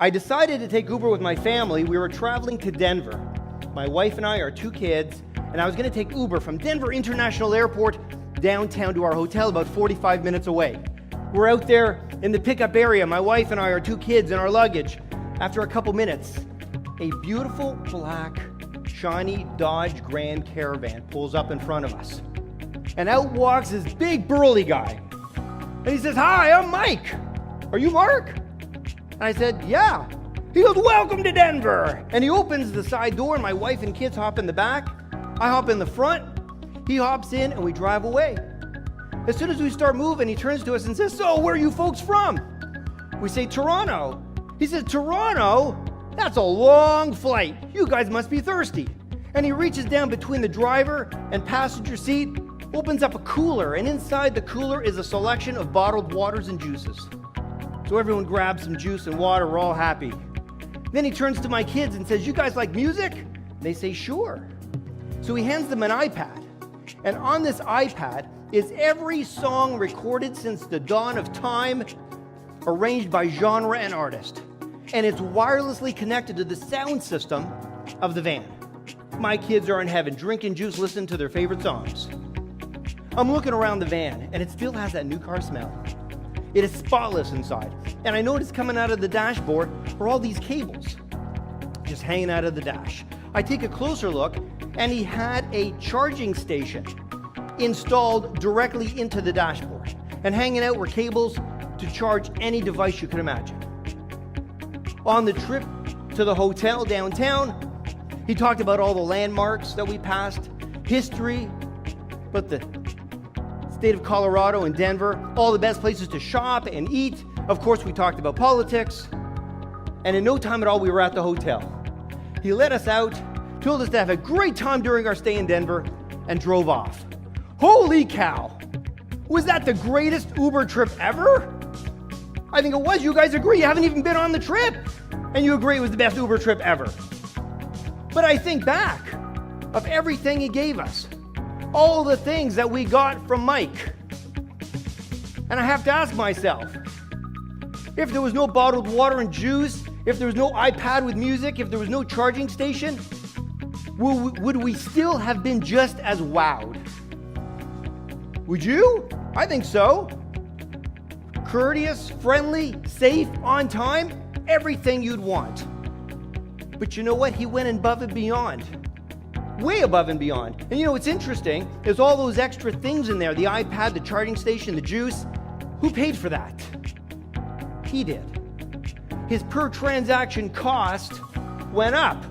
I decided to take Uber with my family. We were traveling to Denver. My wife and I, our 2 kids, and I was going to take Uber from Denver International Airport downtown to our hotel about 45 minutes away. We're out there in the pickup area, my wife and I, our 2 kids, and our luggage. After a couple minutes, a beautiful black, shiny Dodge Grand Caravan pulls up in front of us. And out walks this big burly guy. And he says, "Hi, I'm Mike. Are you Marc?" And I said, "Yeah." He goes, "Welcome to Denver." And he opens the side door, and my wife and kids hop in the back. I hop in the front. He hops in, and we drive away. As soon as we start moving, he turns to us and says, "So, where are you folks from?" We say, "Toronto." He says, "Toronto? That's a long flight. You guys must be thirsty." And he reaches down between the driver and passenger seat, opens up a cooler, and inside the cooler is a selection of bottled waters and juices. So everyone grabs some juice and water. We're all happy. Then he turns to my kids and says, "You guys like music?" They say, "Sure." So he hands them an iPad. And on this iPad is every song recorded since the dawn of time, arranged by genre and artist. And it's wirelessly connected to the sound system of the van. My kids are in heaven, drinking juice, listening to their favorite songs. I'm looking around the van, and it still has that new car smell. It is spotless inside. And I notice coming out of the dashboard are all these cables just hanging out of the dash. I take a closer look, and he had a charging station installed directly into the dashboard. And hanging out were cables to charge any device you could imagine. On the trip to the hotel downtown, he talked about all the landmarks that we passed, history, but the state of Colorado and Denver, all the best places to shop and eat. Of course, we talked about politics. And in no time at all, we were at the hotel. He let us out, told us to have a great time during our stay in Denver, and drove off. Holy cow! Was that the greatest Uber trip ever? I think it was. You guys agree. You haven't even been on the trip, and you agree it was the best Uber trip ever. But I think back of everything he gave us, all the things that we got from Mike. And I have to ask myself, if there was no bottled water and juice, if there was no iPad with music, if there was no charging station, would we still have been just as wowed? Would you? I think so. Courteous, friendly, safe, on time, everything you'd want. But you know what? He went above and beyond. Way above and beyond. And you know what's interesting is all those extra things in there, the iPad, the charging station, the juice. Who paid for that? He did. His per transaction cost went up.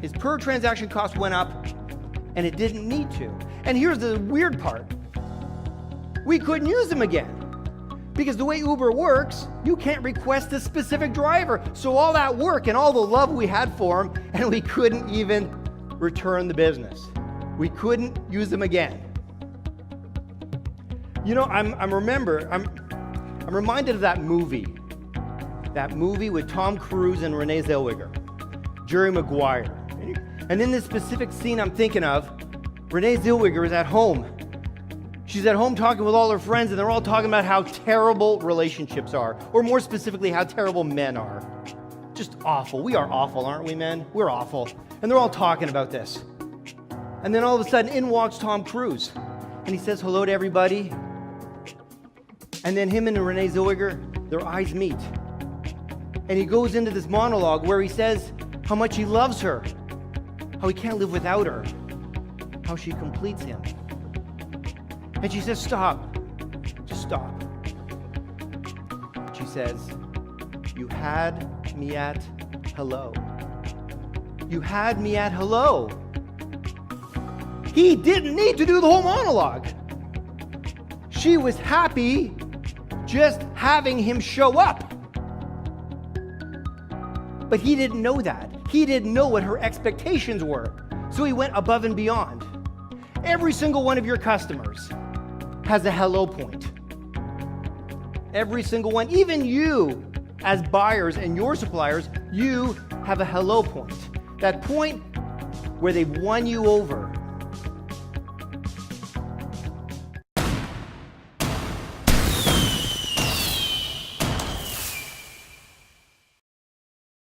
His per transaction cost went up, and it didn't need to. And here's the weird part. We couldn't use him again. Because the way Uber works, you can't request a specific driver. So all that work and all the love we had for him, and we couldn't even return the business. We couldn't use him again. You know, I'm reminded of that movie with Tom Cruise and Renee Zellweger, Jerry Maguire. And in this specific scene I'm thinking of, Renee Zellweger is at home. She's at home talking with all her friends, and they're all talking about how terrible relationships are, or more specifically, how terrible men are. Just awful. We are awful, aren't we, men? We're awful. And they're all talking about this. And then all of a sudden, in walks Tom Cruise, and he says hello to everybody. And then him and Renee Zellweger, their eyes meet. And he goes into this monologue where he says how much he loves her, how he can't live without her, how she completes him. And she says, "Stop. Just stop." She says, "You had me at hello. You had me at hello." He didn't need to do the whole monologue. She was happy just having him show up. But he didn't know that. He didn't know what her expectations were. So he went above and beyond. Every single one of your customers has a hello point. Every single one. Even you, as buyers and your suppliers, you have a hello point. That point where they've won you over.